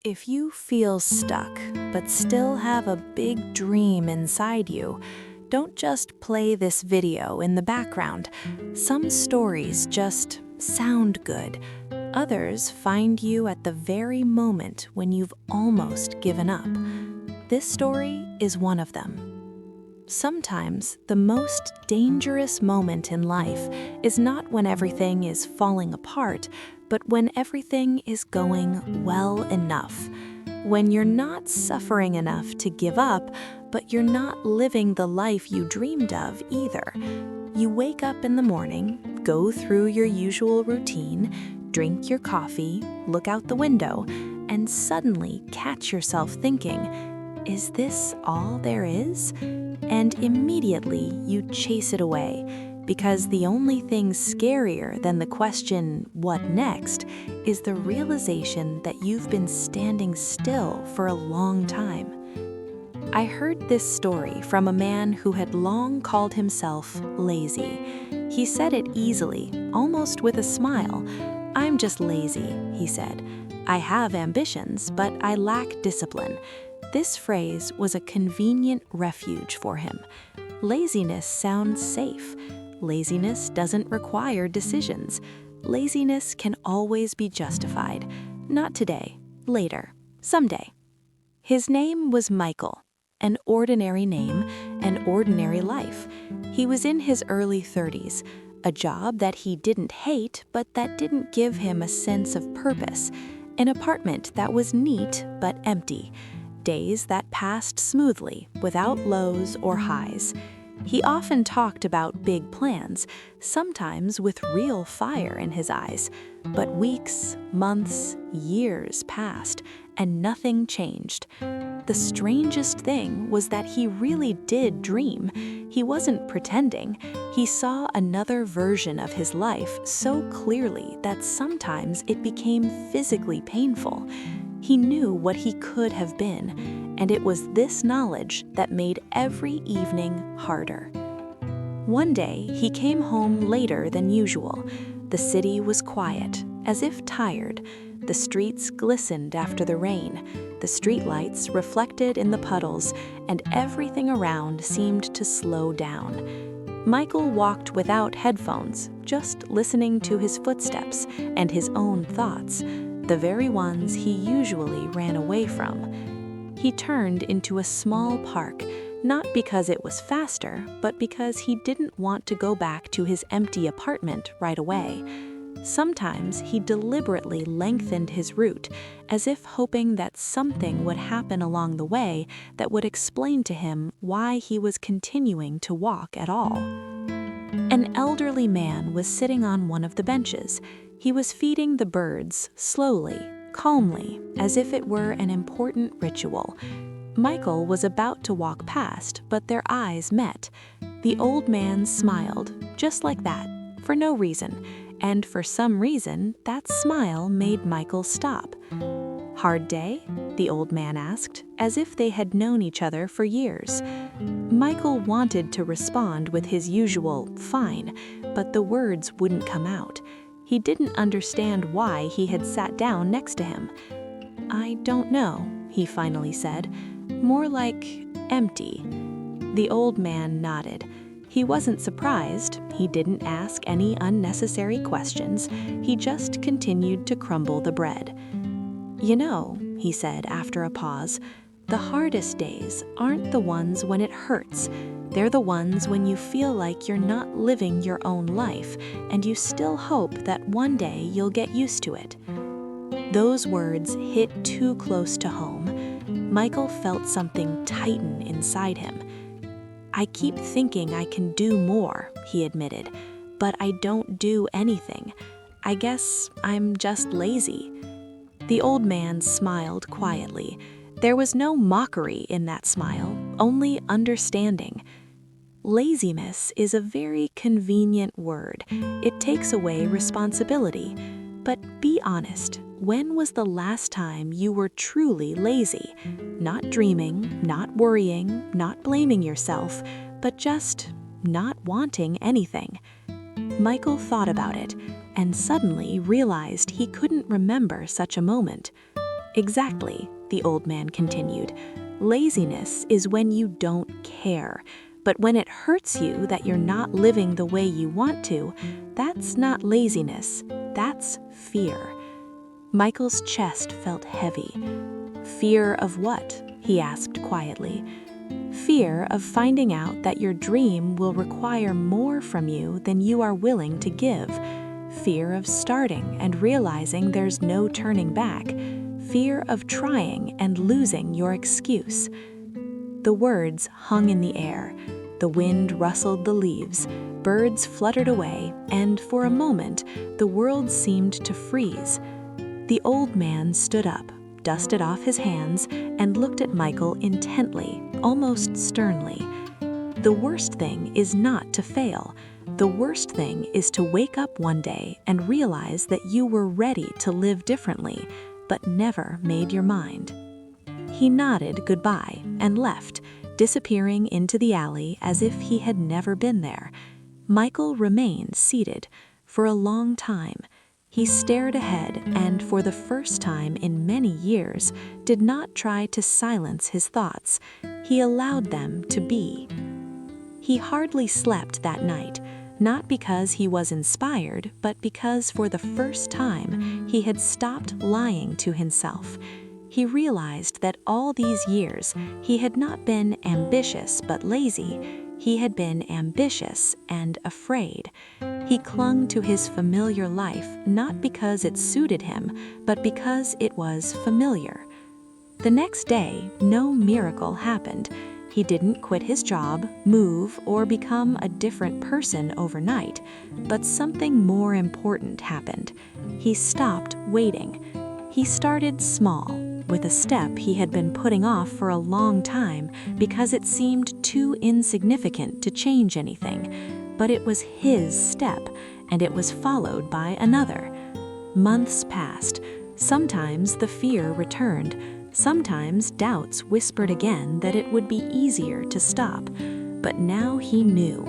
If you feel stuck, but still have a big dream inside you, don't just play this video in the background. Some stories just sound good. Others find you at the very moment when you've almost given up. This story is one of them. Sometimes the most dangerous moment in life is not when everything is falling apart, but when everything is going well enough. When you're not suffering enough to give up, but you're not living the life you dreamed of either. You wake up in the morning, go through your usual routine, drink your coffee, look out the window, and suddenly catch yourself thinking, "Is this all there is?" And immediately you chase it away, because the only thing scarier than the question, "What next?" is the realization that you've been standing still for a long time. I heard this story from a man who had long called himself lazy. He said it easily, almost with a smile. "I'm just lazy," he said. "I have ambitions, but I lack discipline." This phrase was a convenient refuge for him. Laziness sounds safe. Laziness doesn't require decisions. Laziness can always be justified. Not today, later, someday. His name was Michael. An ordinary name, an ordinary life. He was in his early 30s, a job that he didn't hate, but that didn't give him a sense of purpose, an apartment that was neat but empty, days that passed smoothly, without lows or highs. He often talked about big plans, sometimes with real fire in his eyes. But weeks, months, years passed, and nothing changed. The strangest thing was that he really did dream. He wasn't pretending. He saw another version of his life so clearly that sometimes it became physically painful. He knew what he could have been, and it was this knowledge that made every evening harder. One day, he came home later than usual. The city was quiet, as if tired. The streets glistened after the rain. The streetlights reflected in the puddles, and everything around seemed to slow down. Michael walked without headphones, just listening to his footsteps and his own thoughts, the very ones he usually ran away from. He turned into a small park, not because it was faster, but because he didn't want to go back to his empty apartment right away. Sometimes he deliberately lengthened his route, as if hoping that something would happen along the way that would explain to him why he was continuing to walk at all. An elderly man was sitting on one of the benches. He was feeding the birds, slowly, calmly, as if it were an important ritual. Michael was about to walk past, but their eyes met. The old man smiled, just like that, for no reason, and for some reason, that smile made Michael stop. "Hard day?" the old man asked, as if they had known each other for years. Michael wanted to respond with his usual, "Fine," but the words wouldn't come out. He didn't understand why he had sat down next to him. "I don't know," he finally said. "More like empty." The old man nodded. He wasn't surprised. He didn't ask any unnecessary questions. He just continued to crumble the bread. "You know," he said after a pause, "the hardest days aren't the ones when it hurts. They're the ones when you feel like you're not living your own life, and you still hope that one day you'll get used to it." Those words hit too close to home. Michael felt something tighten inside him. "I keep thinking I can do more," he admitted, "but I don't do anything. I guess I'm just lazy." The old man smiled quietly. There was no mockery in that smile, only understanding. Laziness is a very convenient word. It takes away responsibility. But be honest, when was the last time you were truly lazy? Not dreaming, not worrying, not blaming yourself, but just not wanting anything. Michael thought about it, and suddenly realized he couldn't remember such a moment. Exactly, the old man continued. Laziness is when you don't care. But when it hurts you that you're not living the way you want to, that's not laziness, that's fear. Michael's chest felt heavy. Fear of what? He asked quietly. Fear of finding out that your dream will require more from you than you are willing to give. Fear of starting and realizing there's no turning back. Fear of trying and losing your excuse. The words hung in the air. The wind rustled the leaves, birds fluttered away, and for a moment, the world seemed to freeze. The old man stood up, dusted off his hands, and looked at Michael intently, almost sternly. The worst thing is not to fail. The worst thing is to wake up one day and realize that you were ready to live differently, but never made your mind. He nodded goodbye and left, disappearing into the alley as if he had never been there. Michael remained seated. For a long time, he stared ahead and, for the first time in many years, did not try to silence his thoughts. He allowed them to be. He hardly slept that night, not because he was inspired, but because for the first time he had stopped lying to himself. He realized that all these years he had not been ambitious but lazy. He had been ambitious and afraid. He clung to his familiar life not because it suited him, but because it was familiar. The next day, no miracle happened. He didn't quit his job, move, or become a different person overnight. But something more important happened. He stopped waiting. He started small, with a step he had been putting off for a long time because it seemed too insignificant to change anything. But it was his step, and it was followed by another. Months passed. Sometimes the fear returned. Sometimes doubts whispered again that it would be easier to stop. But now he knew.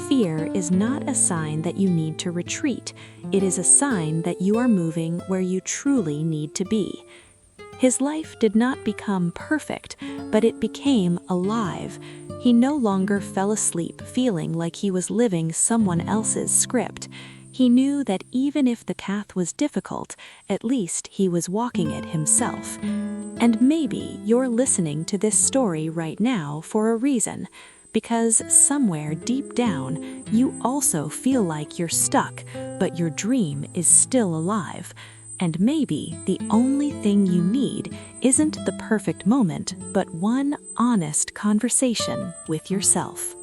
Fear is not a sign that you need to retreat. It is a sign that you are moving where you truly need to be. His life did not become perfect, but it became alive. He no longer fell asleep feeling like he was living someone else's script. He knew that even if the path was difficult, at least he was walking it himself. And maybe you're listening to this story right now for a reason. Because somewhere deep down, you also feel like you're stuck, but your dream is still alive. And maybe the only thing you need isn't the perfect moment, but one honest conversation with yourself.